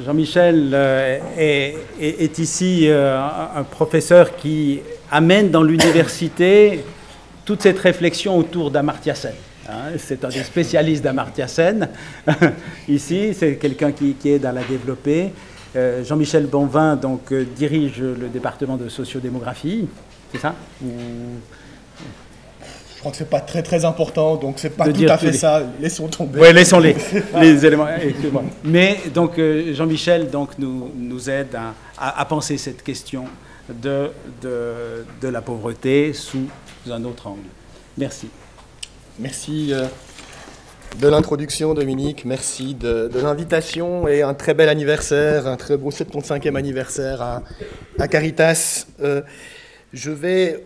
Jean-Michel est ici un professeur qui amène dans l'université toute cette réflexion autour d'Amartya Sen. C'est un des spécialistes d'Amartya Sen. Ici, c'est quelqu'un qui aide à la développer. Jean-Michel Bonvin donc, dirige le département de sociodémographie, c'est ça? Je crois que c'est pas très important, donc c'est pas tout à fait ça. Laissons tomber. Oui, laissons les éléments. Mais donc Jean-Michel donc nous aide à penser cette question de la pauvreté sous un autre angle. Merci. Merci de l'introduction, Dominique. Merci de l'invitation et un très bel anniversaire, un très beau 75e anniversaire à Caritas. Je vais,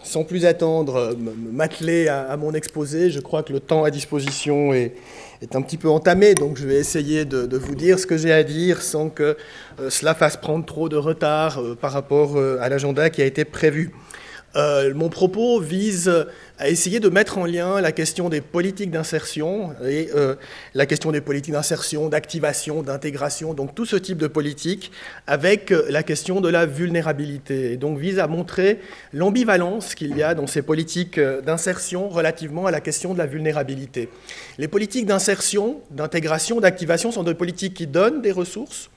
sans plus attendre, m'atteler à mon exposé. Je crois que le temps à disposition est un petit peu entamé, donc je vais essayer de vous dire ce que j'ai à dire sans que cela fasse prendre trop de retard par rapport à l'agenda qui a été prévu. Mon propos vise à essayer de mettre en lien la question des politiques d'insertion et la question des politiques d'insertion, d'activation, d'intégration, donc tout ce type de politique, avec la question de la vulnérabilité. Et donc vise à montrer l'ambivalence qu'il y a dans ces politiques d'insertion relativement à la question de la vulnérabilité. Les politiques d'insertion, d'intégration, d'activation sont des politiques qui donnent des ressources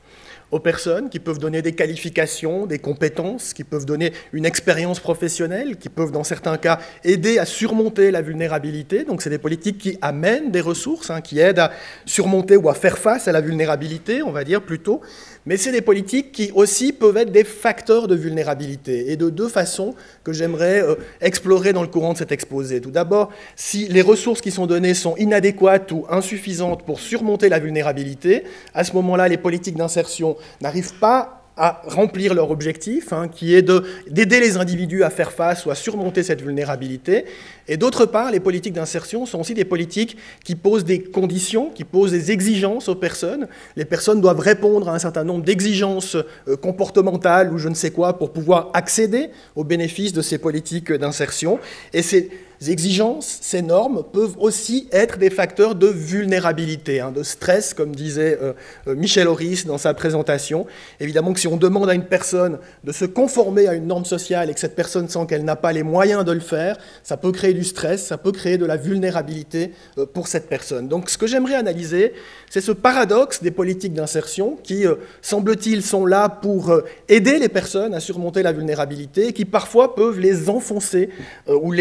aux personnes, qui peuvent donner des qualifications, des compétences, qui peuvent donner une expérience professionnelle, qui peuvent dans certains cas aider à surmonter la vulnérabilité. Donc c'est des politiques qui amènent des ressources, qui aident à surmonter ou à faire face à la vulnérabilité, on va dire plutôt. Mais c'est des politiques qui aussi peuvent être des facteurs de vulnérabilité, et de deux façons que j'aimerais explorer dans le courant de cet exposé. Tout d'abord, si les ressources qui sont données sont inadéquates ou insuffisantes pour surmonter la vulnérabilité, à ce moment-là, les politiques d'insertion n'arrivent pas à remplir leur objectif, qui est d'aider les individus à faire face ou à surmonter cette vulnérabilité. Et d'autre part, les politiques d'insertion sont aussi des politiques qui posent des conditions, qui posent des exigences aux personnes. Les personnes doivent répondre à un certain nombre d'exigences comportementales ou je ne sais quoi pour pouvoir accéder aux bénéfices de ces politiques d'insertion. Et ces exigences, ces normes peuvent aussi être des facteurs de vulnérabilité, de stress, comme disait Michel Horis dans sa présentation. Évidemment que si on demande à une personne de se conformer à une norme sociale et que cette personne sent qu'elle n'a pas les moyens de le faire, ça peut créer du stress, ça peut créer de la vulnérabilité pour cette personne. Donc ce que j'aimerais analyser, c'est ce paradoxe des politiques d'insertion qui, semble-t-il, sont là pour aider les personnes à surmonter la vulnérabilité et qui parfois peuvent les enfoncer ou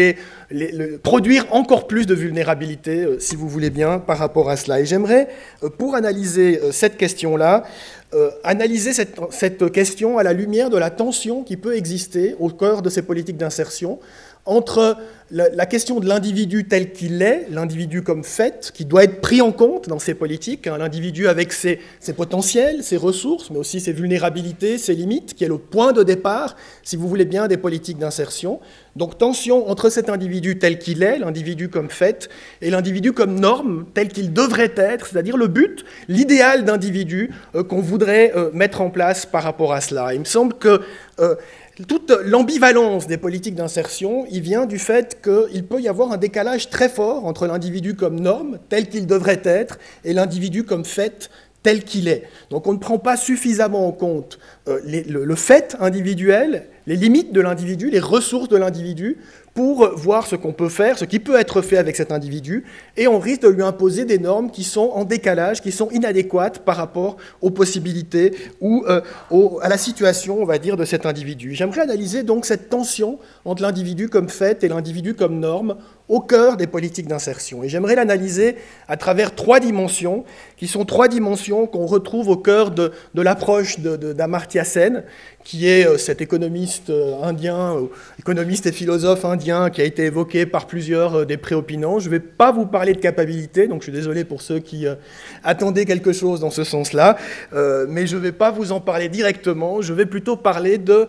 produire encore plus de vulnérabilité, si vous voulez bien, par rapport à cela. Et j'aimerais, pour analyser cette question-là, analyser cette question à la lumière de la tension qui peut exister au cœur de ces politiques d'insertion entre la question de l'individu tel qu'il est, l'individu comme fait, qui doit être pris en compte dans ces politiques, l'individu avec ses potentiels, ses ressources, mais aussi ses vulnérabilités, ses limites, qui est le point de départ, si vous voulez bien, des politiques d'insertion. Donc tension entre cet individu tel qu'il est, l'individu comme fait, et l'individu comme norme, tel qu'il devrait être, c'est-à-dire le but, l'idéal d'individu qu'on voudrait mettre en place par rapport à cela. Il me semble que toute l'ambivalence des politiques d'insertion, il vient du fait qu'il peut y avoir un décalage très fort entre l'individu comme norme, tel qu'il devrait être, et l'individu comme fait, tel qu'il est. Donc on ne prend pas suffisamment en compte le fait individuel, les limites de l'individu, les ressources de l'individu, pour voir ce qu'on peut faire, ce qui peut être fait avec cet individu, et on risque de lui imposer des normes qui sont en décalage, qui sont inadéquates par rapport aux possibilités ou à la situation, on va dire, de cet individu. J'aimerais analyser donc cette tension entre l'individu comme fait et l'individu comme norme au cœur des politiques d'insertion. Et j'aimerais l'analyser à travers trois dimensions, qui sont trois dimensions qu'on retrouve au cœur de l'approche d'Amartya Sen, qui est cet économiste indien, économiste et philosophe indien qui a été évoqué par plusieurs des préopinants. Je ne vais pas vous parler de capacité, donc je suis désolé pour ceux qui attendaient quelque chose dans ce sens-là, mais je ne vais pas vous en parler directement, je vais plutôt parler de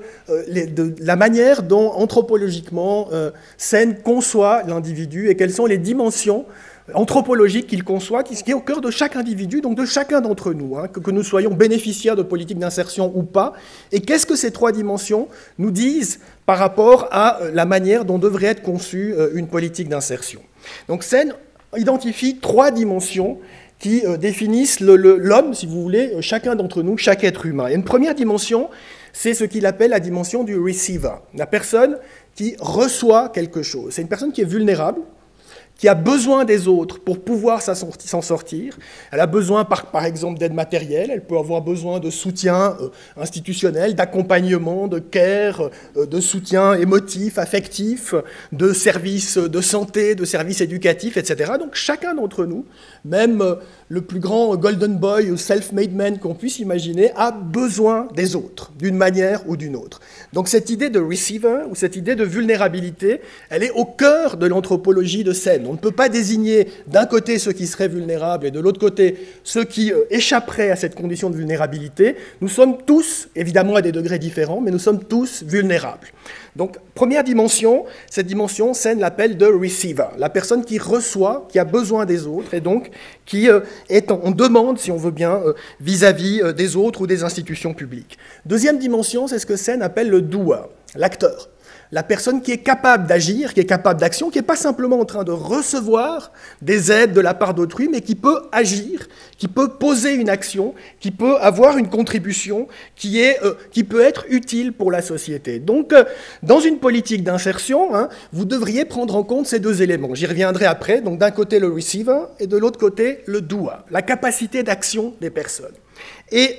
la manière dont anthropologiquement Sen conçoit l'individu et quelles sont les dimensions anthropologique qu'il conçoit, qui est au cœur de chaque individu, donc de chacun d'entre nous, que nous soyons bénéficiaires de politiques d'insertion ou pas. Et qu'est-ce que ces trois dimensions nous disent par rapport à la manière dont devrait être conçue une politique d'insertion? Donc Sen identifie trois dimensions qui définissent l'homme, si vous voulez, chacun d'entre nous, chaque être humain. Et une première dimension, c'est ce qu'il appelle la dimension du receiver, la personne qui reçoit quelque chose. C'est une personne qui est vulnérable, qui a besoin des autres pour pouvoir s'en sortir. Elle a besoin, par exemple, d'aide matérielle, elle peut avoir besoin de soutien institutionnel, d'accompagnement, de care, de soutien émotif, affectif, de services de santé, de services éducatifs, etc. Donc chacun d'entre nous, même le plus grand golden boy ou self-made man qu'on puisse imaginer, a besoin des autres, d'une manière ou d'une autre. Donc cette idée de receiver, ou cette idée de vulnérabilité, elle est au cœur de l'anthropologie de Sen. On ne peut pas désigner d'un côté ceux qui seraient vulnérables et de l'autre côté ceux qui échapperaient à cette condition de vulnérabilité. Nous sommes tous, évidemment à des degrés différents, mais nous sommes tous vulnérables. Donc, première dimension, cette dimension, Sen l'appelle de receiver, la personne qui reçoit, qui a besoin des autres, et donc qui est en demande, si on veut bien, vis-à-vis des autres ou des institutions publiques. Deuxième dimension, c'est ce que Sen appelle le doer, l'acteur. La personne qui est capable d'agir, qui est capable d'action, qui n'est pas simplement en train de recevoir des aides de la part d'autrui, mais qui peut agir, qui peut poser une action, qui peut avoir une contribution qui peut être utile pour la société. Donc, dans une politique d'insertion, vous devriez prendre en compte ces deux éléments. J'y reviendrai après. Donc, d'un côté, le receiver et de l'autre côté, le doer, la capacité d'action des personnes. Et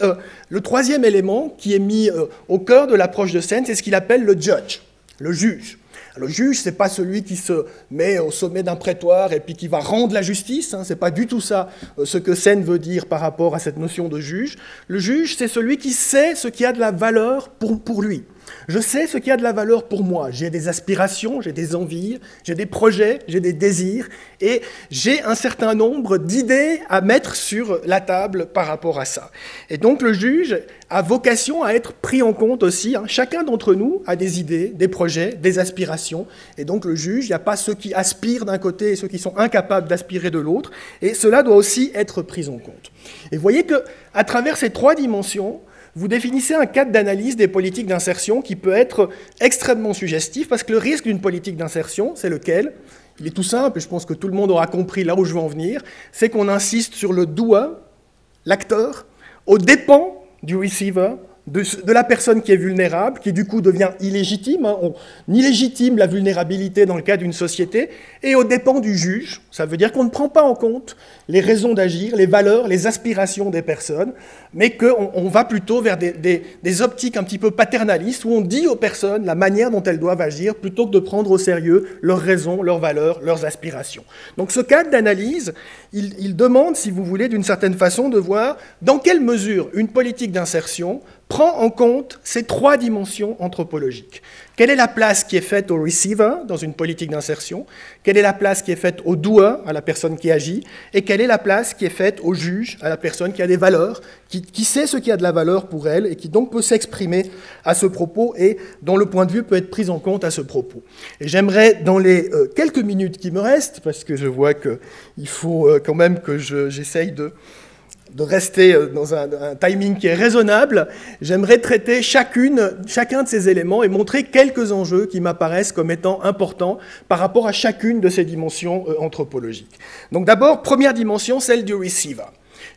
le troisième élément qui est mis au cœur de l'approche de Sen, c'est ce qu'il appelle le judge. Le juge. Le juge, ce n'est pas celui qui se met au sommet d'un prétoire et puis qui va rendre la justice. Ce n'est pas du tout ça ce que Sen veut dire par rapport à cette notion de juge. Le juge, c'est celui qui sait ce qui a de la valeur pour lui. Je sais ce qui a de la valeur pour moi. J'ai des aspirations, j'ai des envies, j'ai des projets, j'ai des désirs, et j'ai un certain nombre d'idées à mettre sur la table par rapport à ça. Et donc le juge a vocation à être pris en compte aussi. Chacun d'entre nous a des idées, des projets, des aspirations, et donc le juge, il n'y a pas ceux qui aspirent d'un côté et ceux qui sont incapables d'aspirer de l'autre, et cela doit aussi être pris en compte. Et vous voyez qu'à travers ces trois dimensions, vous définissez un cadre d'analyse des politiques d'insertion qui peut être extrêmement suggestif, parce que le risque d'une politique d'insertion, c'est lequel ? Il est tout simple, et je pense que tout le monde aura compris là où je veux en venir, c'est qu'on insiste sur le doer, l'acteur, aux dépens du receiver, de la personne qui est vulnérable, qui du coup devient illégitime. On illégitime la vulnérabilité dans le cadre d'une société, et aux dépens du juge. Ça veut dire qu'on ne prend pas en compte les raisons d'agir, les valeurs, les aspirations des personnes, mais qu'on va plutôt vers des optiques un petit peu paternalistes, où on dit aux personnes la manière dont elles doivent agir, plutôt que de prendre au sérieux leurs raisons, leurs valeurs, leurs aspirations. Donc ce cadre d'analyse, il demande, si vous voulez, d'une certaine façon, de voir dans quelle mesure une politique d'insertion prend en compte ces trois dimensions anthropologiques. Quelle est la place qui est faite au receiver dans une politique d'insertion? Quelle est la place qui est faite au doer, à la personne qui agit? Et quelle est la place qui est faite au juge, à la personne qui a des valeurs, qui sait ce qui a de la valeur pour elle et qui donc peut s'exprimer à ce propos et dont le point de vue peut être pris en compte à ce propos. Et j'aimerais, dans les quelques minutes qui me restent, parce que je vois qu'il faut quand même que j'essaye de rester dans un timing qui est raisonnable, j'aimerais traiter chacun de ces éléments et montrer quelques enjeux qui m'apparaissent comme étant importants par rapport à chacune de ces dimensions anthropologiques. Donc d'abord, première dimension, celle du receiver.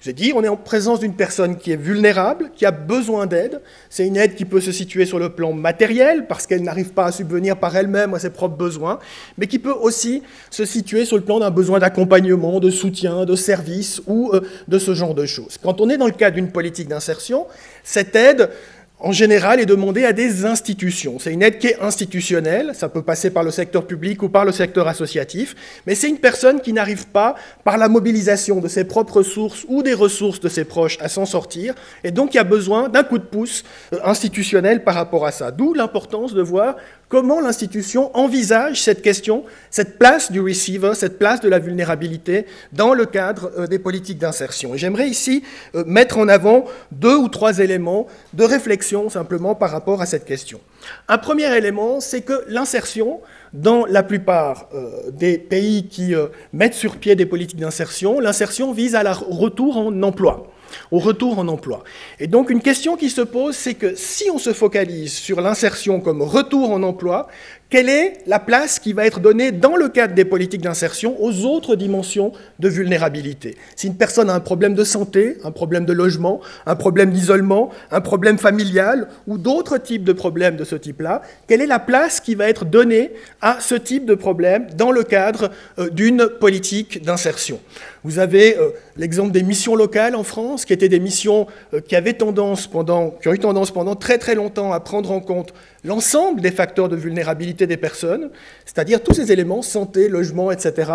J'ai dit, on est en présence d'une personne qui est vulnérable, qui a besoin d'aide. C'est une aide qui peut se situer sur le plan matériel, parce qu'elle n'arrive pas à subvenir par elle-même à ses propres besoins, mais qui peut aussi se situer sur le plan d'un besoin d'accompagnement, de soutien, de service ou de ce genre de choses. Quand on est dans le cadre d'une politique d'insertion, cette aide, en général, est demandée à des institutions. C'est une aide qui est institutionnelle, ça peut passer par le secteur public ou par le secteur associatif, mais c'est une personne qui n'arrive pas, par la mobilisation de ses propres ressources ou des ressources de ses proches, à s'en sortir, et donc il y a besoin d'un coup de pouce institutionnel par rapport à ça. D'où l'importance de voir comment l'institution envisage cette question, cette place du receiver, cette place de la vulnérabilité dans le cadre des politiques d'insertion. Et j'aimerais ici mettre en avant 2 ou 3 éléments de réflexion simplement par rapport à cette question. Un premier élément, c'est que l'insertion, dans la plupart des pays qui mettent sur pied des politiques d'insertion, l'insertion vise à la retour en emploi. Au retour en emploi. Et donc une question qui se pose, c'est que si on se focalise sur l'insertion comme retour en emploi, quelle est la place qui va être donnée dans le cadre des politiques d'insertion aux autres dimensions de vulnérabilité? Si une personne a un problème de santé, un problème de logement, un problème d'isolement, un problème familial ou d'autres types de problèmes de ce type-là, quelle est la place qui va être donnée à ce type de problème dans le cadre d'une politique d'insertion? Vous avez l'exemple des missions locales en France, qui étaient des missions qui ont eu tendance pendant très très longtemps à prendre en compte l'ensemble des facteurs de vulnérabilité des personnes, c'est-à-dire tous ces éléments, santé, logement, etc.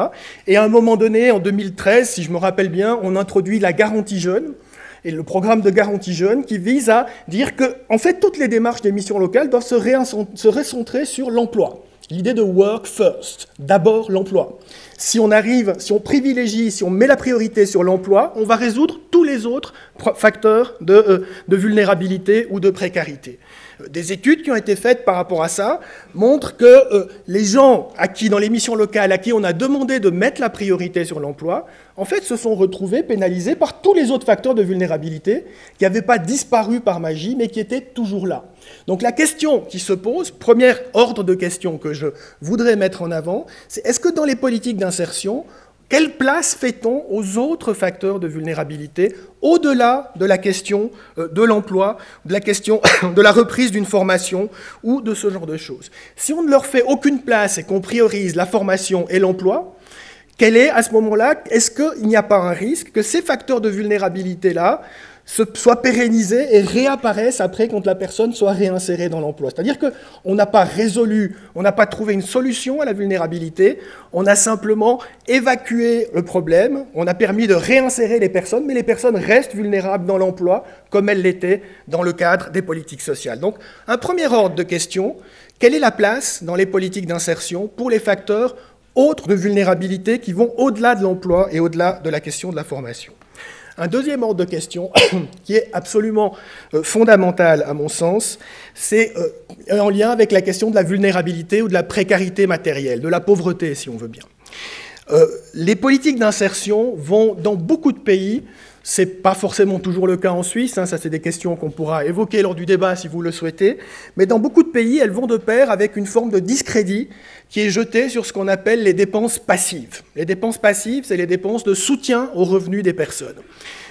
Et à un moment donné, en 2013, si je me rappelle bien, on introduit la garantie jeune, et le programme de garantie jeune qui vise à dire que, en fait, toutes les démarches des missions locales doivent se recentrer sur l'emploi. L'idée de work first, d'abord l'emploi. Si on privilégie, si on met la priorité sur l'emploi, on va résoudre tous les autres facteurs de vulnérabilité ou de précarité. Des études qui ont été faites par rapport à ça montrent que les gens dans les missions locales, à qui on a demandé de mettre la priorité sur l'emploi, en fait, se sont retrouvés pénalisés par tous les autres facteurs de vulnérabilité qui n'avaient pas disparu par magie, mais qui étaient toujours là. Donc la question qui se pose, premier ordre de question que je voudrais mettre en avant, c'est est-ce que dans les politiques d'insertion, quelle place fait-on aux autres facteurs de vulnérabilité, au-delà de la question de l'emploi, de la question de la reprise d'une formation ou de ce genre de choses? Si on ne leur fait aucune place et qu'on priorise la formation et l'emploi, quel est à ce moment-là, est-ce qu'il n'y a pas un risque que ces facteurs de vulnérabilité-là soient pérennisés et réapparaissent après quand la personne soit réinsérée dans l'emploi? C'est-à-dire qu'on n'a pas résolu, on n'a pas trouvé une solution à la vulnérabilité, on a simplement évacué le problème, on a permis de réinsérer les personnes, mais les personnes restent vulnérables dans l'emploi comme elles l'étaient dans le cadre des politiques sociales. Donc, un premier ordre de question, quelle est la place dans les politiques d'insertion pour les facteurs autres de vulnérabilité qui vont au-delà de l'emploi et au-delà de la question de la formation? Un deuxième ordre de question, qui est absolument fondamental à mon sens, c'est en lien avec la question de la vulnérabilité ou de la précarité matérielle, de la pauvreté, si on veut bien. Les politiques d'insertion vont, dans beaucoup de pays, c'est pas forcément toujours le cas en Suisse, ça c'est des questions qu'on pourra évoquer lors du débat si vous le souhaitez, mais dans beaucoup de pays, elles vont de pair avec une forme de discrédit qui est jeté sur ce qu'on appelle les dépenses passives. Les dépenses passives, c'est les dépenses de soutien aux revenus des personnes.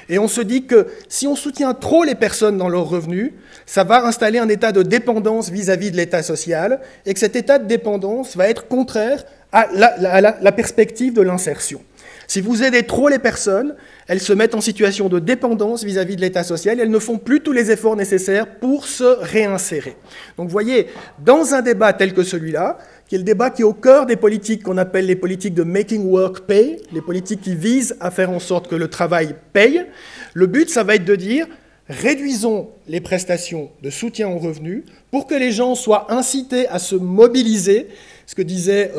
Et on se dit que si on soutient trop les personnes dans leurs revenus, ça va installer un état de dépendance vis-à-vis de l'état social, et que cet état de dépendance va être contraire à la perspective de l'insertion. Si vous aidez trop les personnes, elles se mettent en situation de dépendance vis-à-vis de l'état social, elles ne font plus tous les efforts nécessaires pour se réinsérer. Donc vous voyez, dans un débat tel que celui-là, qui est le débat qui est au cœur des politiques qu'on appelle les politiques de making work pay, les politiques qui visent à faire en sorte que le travail paye, le but, ça va être de dire réduisons les prestations de soutien aux revenus pour que les gens soient incités à se mobiliser. Ce que disait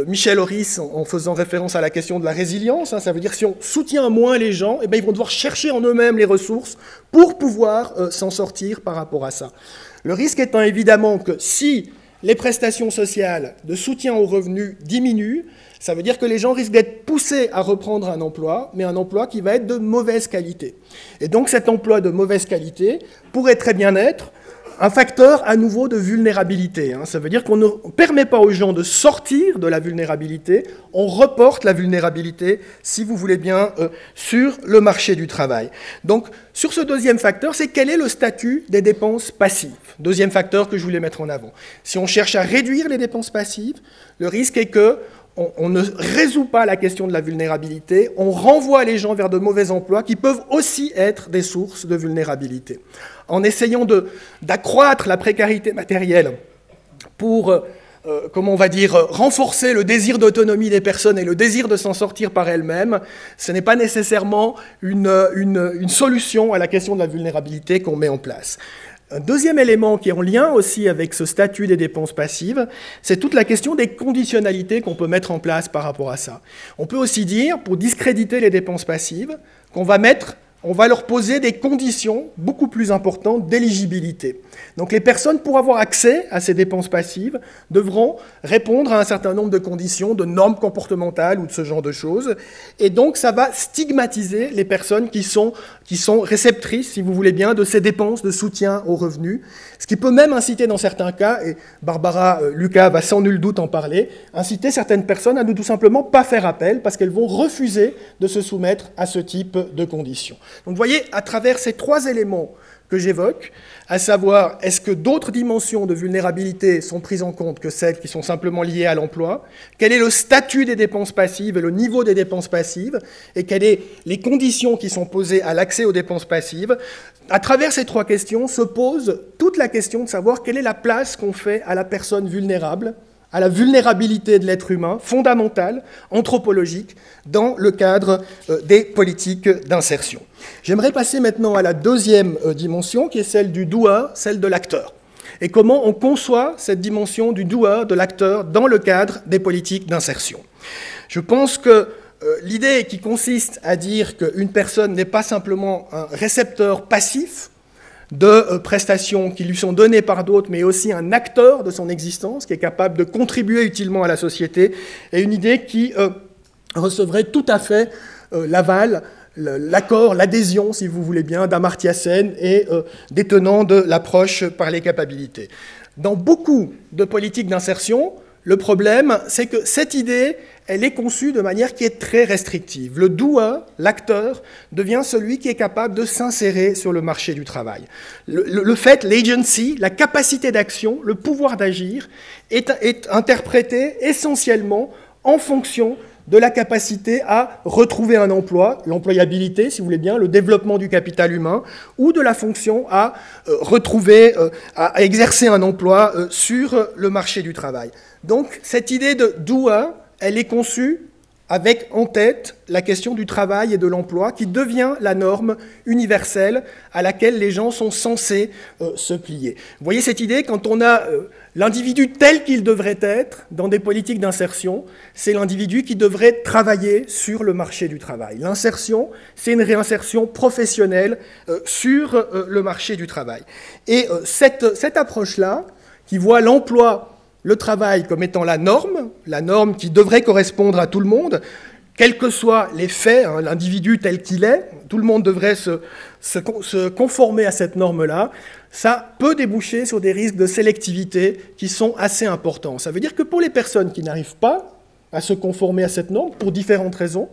Michel Horis en faisant référence à la question de la résilience, ça veut dire que si on soutient moins les gens, eh bien, ils vont devoir chercher en eux-mêmes les ressources pour pouvoir s'en sortir par rapport à ça. Le risque étant évidemment que si les prestations sociales de soutien aux revenus diminuent, ça veut dire que les gens risquent d'être poussés à reprendre un emploi, mais un emploi qui va être de mauvaise qualité. Et donc cet emploi de mauvaise qualité pourrait très bien être un facteur à nouveau de vulnérabilité. Ça veut dire qu'on ne permet pas aux gens de sortir de la vulnérabilité, on reporte la vulnérabilité, si vous voulez bien, sur le marché du travail. Donc, sur ce deuxième facteur, c'est quel est le statut des dépenses passives. Deuxième facteur que je voulais mettre en avant. Si on cherche à réduire les dépenses passives, le risque est que on ne résout pas la question de la vulnérabilité, on renvoie les gens vers de mauvais emplois qui peuvent aussi être des sources de vulnérabilité. En essayant d'accroître la précarité matérielle pour, comment on va dire, renforcer le désir d'autonomie des personnes et le désir de s'en sortir par elles-mêmes, ce n'est pas nécessairement une solution à la question de la vulnérabilité qu'on met en place. Un deuxième élément qui est en lien aussi avec ce statut des dépenses passives, c'est toute la question des conditionnalités qu'on peut mettre en place par rapport à ça. On peut aussi dire, pour discréditer les dépenses passives, qu'on va mettre on va leur poser des conditions beaucoup plus importantes d'éligibilité. Donc les personnes, pour avoir accès à ces dépenses passives, devront répondre à un certain nombre de conditions, de normes comportementales ou de ce genre de choses. Et donc ça va stigmatiser les personnes qui sont réceptrices, si vous voulez bien, de ces dépenses de soutien aux revenus. Ce qui peut même inciter dans certains cas, et Barbara Lucas va sans nul doute en parler, inciter certaines personnes à ne tout simplement pas faire appel parce qu'elles vont refuser de se soumettre à ce type de conditions. Donc vous voyez, à travers ces trois éléments que j'évoque, à savoir, est-ce que d'autres dimensions de vulnérabilité sont prises en compte que celles qui sont simplement liées à l'emploi? Quel est le statut des dépenses passives et le niveau des dépenses passives? Et quelles sont les conditions qui sont posées à l'accès aux dépenses passives? À travers ces trois questions se pose toute la question de savoir quelle est la place qu'on fait à la personne vulnérable, à la vulnérabilité de l'être humain, fondamentale, anthropologique, dans le cadre des politiques d'insertion. J'aimerais passer maintenant à la deuxième dimension, qui est celle du doer, celle de l'acteur. Et comment on conçoit cette dimension du doer, de l'acteur, dans le cadre des politiques d'insertion. Je pense que l'idée qui consiste à dire qu'une personne n'est pas simplement un récepteur passif de prestations qui lui sont données par d'autres, mais aussi un acteur de son existence, qui est capable de contribuer utilement à la société, est une idée qui recevrait tout à fait l'aval, l'accord, l'adhésion, si vous voulez bien, d'Amartya Sen et des tenants de l'approche par les capacités. Dans beaucoup de politiques d'insertion, le problème, c'est que cette idée, elle est conçue de manière qui est très restrictive. Le doer, l'acteur, devient celui qui est capable de s'insérer sur le marché du travail. Le fait, l'agency, la capacité d'action, le pouvoir d'agir, est interprété essentiellement en fonction de la capacité à retrouver un emploi, l'employabilité, si vous voulez bien, le développement du capital humain, ou de la fonction à retrouver, à exercer un emploi sur le marché du travail. Donc, cette idée de doer, elle est conçue avec en tête la question du travail et de l'emploi qui devient la norme universelle à laquelle les gens sont censés se plier. Vous voyez cette idée, quand on a l'individu tel qu'il devrait être dans des politiques d'insertion, c'est l'individu qui devrait travailler sur le marché du travail. L'insertion, c'est une réinsertion professionnelle sur le marché du travail. Et cette approche-là, qui voit l'emploi, le travail comme étant la norme qui devrait correspondre à tout le monde, quels que soient les faits, hein, l'individu tel qu'il est, tout le monde devrait se conformer à cette norme-là, ça peut déboucher sur des risques de sélectivité qui sont assez importants. Ça veut dire que pour les personnes qui n'arrivent pas à se conformer à cette norme, pour différentes raisons,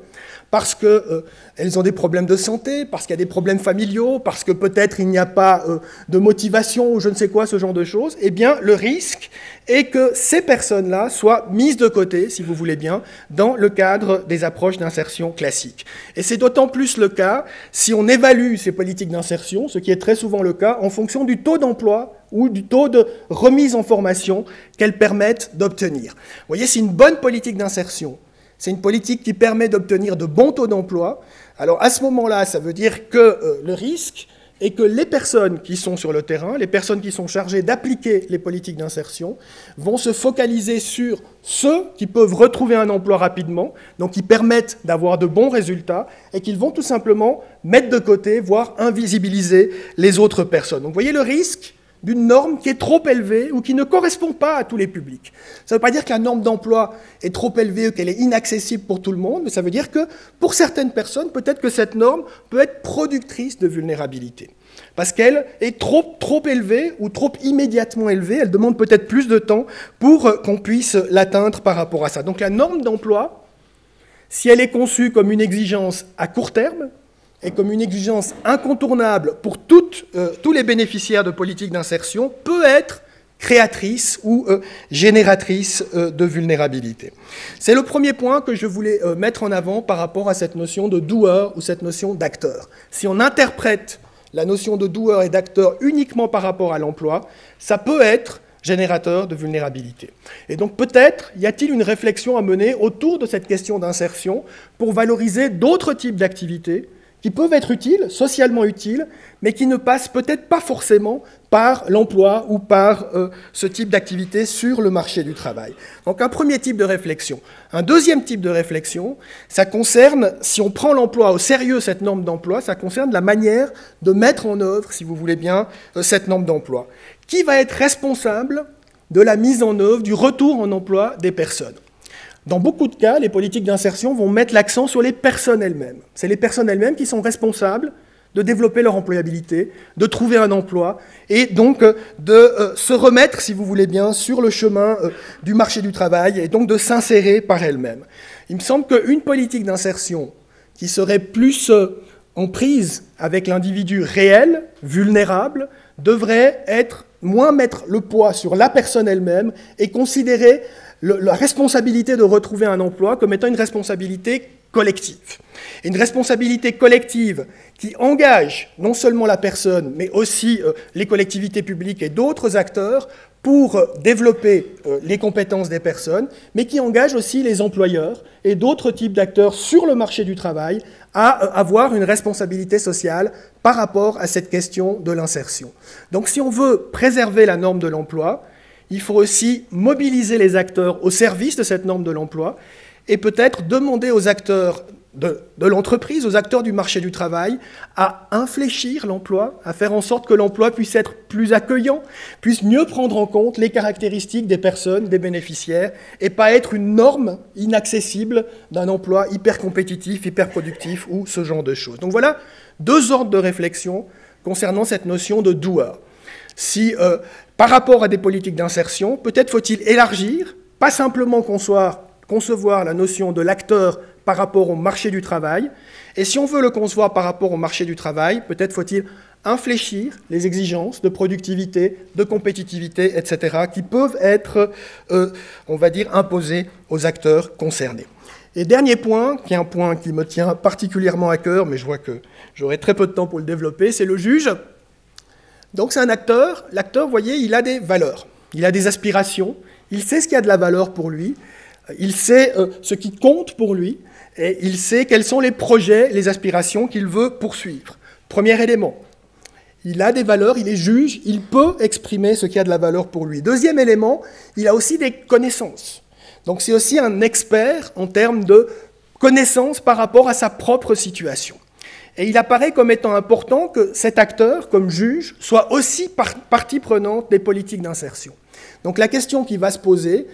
parce qu'elles ont des problèmes de santé, parce qu'il y a des problèmes familiaux, parce que peut-être il n'y a pas de motivation ou je ne sais quoi, ce genre de choses, eh bien le risque est que ces personnes-là soient mises de côté, si vous voulez bien, dans le cadre des approches d'insertion classiques. Et c'est d'autant plus le cas si on évalue ces politiques d'insertion, ce qui est très souvent le cas, en fonction du taux d'emploi ou du taux de remise en formation qu'elles permettent d'obtenir. Vous voyez, c'est une bonne politique d'insertion. C'est une politique qui permet d'obtenir de bons taux d'emploi. Alors à ce moment-là, ça veut dire que le risque est que les personnes qui sont sur le terrain, les personnes qui sont chargées d'appliquer les politiques d'insertion, vont se focaliser sur ceux qui peuvent retrouver un emploi rapidement, donc qui permettent d'avoir de bons résultats, et qu'ils vont tout simplement mettre de côté, voire invisibiliser les autres personnes. Donc vous voyez le risque d'une norme qui est trop élevée ou qui ne correspond pas à tous les publics. Ça ne veut pas dire que la norme d'emploi est trop élevée ou qu'elle est inaccessible pour tout le monde, mais ça veut dire que pour certaines personnes, peut-être que cette norme peut être productrice de vulnérabilité. Parce qu'elle est trop élevée ou trop immédiatement élevée, elle demande peut-être plus de temps pour qu'on puisse l'atteindre par rapport à ça. Donc la norme d'emploi, si elle est conçue comme une exigence à court terme, et comme une exigence incontournable pour tous les bénéficiaires de politiques d'insertion, peut être créatrice ou génératrice de vulnérabilité. C'est le premier point que je voulais mettre en avant par rapport à cette notion de doer ou cette notion d'acteur. Si on interprète la notion de doer et d'acteur uniquement par rapport à l'emploi, ça peut être générateur de vulnérabilité. Et donc peut-être y a-t-il une réflexion à mener autour de cette question d'insertion pour valoriser d'autres types d'activités qui peuvent être utiles, socialement utiles, mais qui ne passent peut-être pas forcément par l'emploi ou par ce type d'activité sur le marché du travail. Donc un premier type de réflexion. Un deuxième type de réflexion, ça concerne, si on prend l'emploi au sérieux, cette norme d'emploi, ça concerne la manière de mettre en œuvre, si vous voulez bien, cette norme d'emploi. Qui va être responsable de la mise en œuvre, du retour en emploi des personnes? Dans beaucoup de cas, les politiques d'insertion vont mettre l'accent sur les personnes elles-mêmes. C'est les personnes elles-mêmes qui sont responsables de développer leur employabilité, de trouver un emploi, et donc de se remettre, si vous voulez bien, sur le chemin du marché du travail, et donc de s'insérer par elles-mêmes. Il me semble qu'une politique d'insertion qui serait plus en prise avec l'individu réel, vulnérable, devrait être moins mettre le poids sur la personne elle-même et considérer la responsabilité de retrouver un emploi comme étant une responsabilité collective. Une responsabilité collective qui engage non seulement la personne, mais aussi les collectivités publiques et d'autres acteurs pour développer les compétences des personnes, mais qui engage aussi les employeurs et d'autres types d'acteurs sur le marché du travail à avoir une responsabilité sociale par rapport à cette question de l'insertion. Donc si on veut préserver la norme de l'emploi, il faut aussi mobiliser les acteurs au service de cette norme de l'emploi et peut-être demander aux acteurs de l'entreprise, aux acteurs du marché du travail, à infléchir l'emploi, à faire en sorte que l'emploi puisse être plus accueillant, puisse mieux prendre en compte les caractéristiques des personnes, des bénéficiaires, et pas être une norme inaccessible d'un emploi hyper compétitif, hyper productif, ou ce genre de choses. Donc voilà deux ordres de réflexion concernant cette notion de doer. Si, par rapport à des politiques d'insertion, peut-être faut-il élargir, pas simplement concevoir la notion de l'acteur par rapport au marché du travail, et si on veut le concevoir par rapport au marché du travail, peut-être faut-il infléchir les exigences de productivité, de compétitivité, etc., qui peuvent être, on va dire, imposées aux acteurs concernés. Et dernier point, qui est un point qui me tient particulièrement à cœur, mais je vois que j'aurai très peu de temps pour le développer, c'est le juge. Donc c'est un acteur, l'acteur, vous voyez, il a des valeurs, il a des aspirations, il sait ce qui a de la valeur pour lui, il sait ce qui compte pour lui, et il sait quels sont les projets, les aspirations qu'il veut poursuivre. Premier élément, il a des valeurs, il est juge, il peut exprimer ce qui a de la valeur pour lui. Deuxième élément, il a aussi des connaissances. Donc c'est aussi un expert en termes de connaissances par rapport à sa propre situation. Et il apparaît comme étant important que cet acteur, comme juge, soit aussi partie prenante des politiques d'insertion. Donc la question qui va se poser,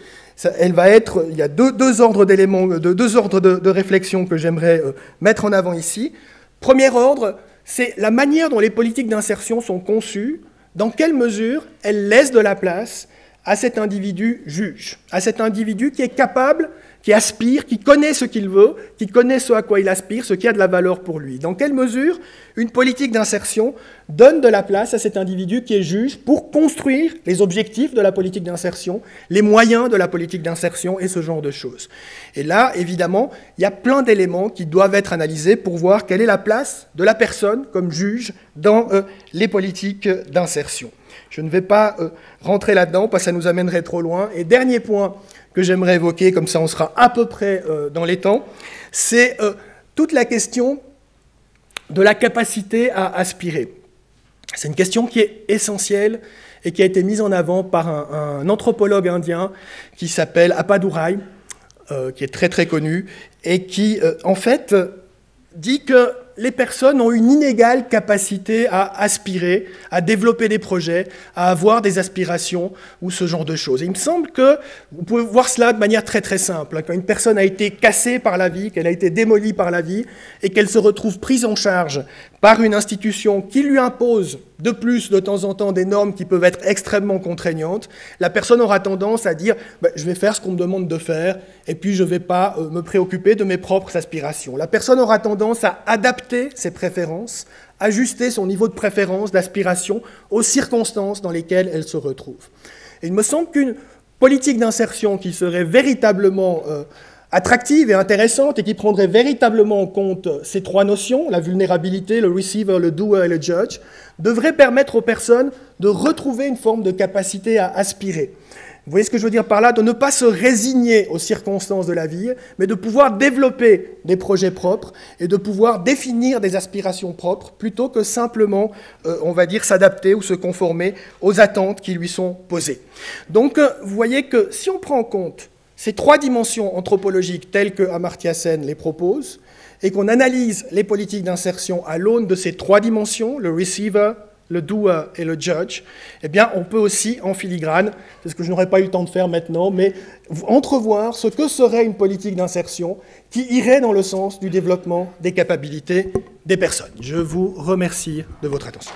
elle va être, il y a deux ordres d'éléments, deux ordres de réflexion que j'aimerais mettre en avant ici. Premier ordre, c'est la manière dont les politiques d'insertion sont conçues, dans quelle mesure elles laissent de la place à cet individu juge, à cet individu qui est capable, qui aspire, qui connaît ce qu'il veut, qui connaît ce à quoi il aspire, ce qui a de la valeur pour lui. Dans quelle mesure une politique d'insertion donne de la place à cet individu qui est juge pour construire les objectifs de la politique d'insertion, les moyens de la politique d'insertion et ce genre de choses. Et là, évidemment, il y a plein d'éléments qui doivent être analysés pour voir quelle est la place de la personne comme juge dans les politiques d'insertion. Je ne vais pas rentrer là-dedans parce que ça nous amènerait trop loin. Et dernier point que j'aimerais évoquer, comme ça on sera à peu près dans les temps, c'est toute la question de la capacité à aspirer. C'est une question qui est essentielle et qui a été mise en avant par un anthropologue indien qui s'appelle Appadurai, qui est très très connu, et qui en fait dit que les personnes ont une inégale capacité à aspirer, à développer des projets, à avoir des aspirations ou ce genre de choses. Et il me semble que vous pouvez voir cela de manière très très simple. Quand une personne a été cassée par la vie, qu'elle a été démolie par la vie et qu'elle se retrouve prise en charge par une institution qui lui impose de plus de temps en temps des normes qui peuvent être extrêmement contraignantes, la personne aura tendance à dire « je vais faire ce qu'on me demande de faire et puis je ne vais pas me préoccuper de mes propres aspirations ». La personne aura tendance à adapter ses préférences, ajuster son niveau de préférence, d'aspiration aux circonstances dans lesquelles elle se retrouve. Et il me semble qu'une politique d'insertion qui serait véritablement attractive et intéressante et qui prendrait véritablement en compte ces trois notions, la vulnérabilité, le receiver, le doer et le judge, devrait permettre aux personnes de retrouver une forme de capacité à aspirer. Vous voyez ce que je veux dire par là? De ne pas se résigner aux circonstances de la vie, mais de pouvoir développer des projets propres et de pouvoir définir des aspirations propres plutôt que simplement, on va dire, s'adapter ou se conformer aux attentes qui lui sont posées. Donc, vous voyez que si on prend en compte ces trois dimensions anthropologiques telles que Amartya Sen les propose, et qu'on analyse les politiques d'insertion à l'aune de ces trois dimensions, le receiver, le doer et le judge, eh bien, on peut aussi, en filigrane, c'est ce que je n'aurais pas eu le temps de faire maintenant, mais entrevoir ce que serait une politique d'insertion qui irait dans le sens du développement des capacités des personnes. Je vous remercie de votre attention.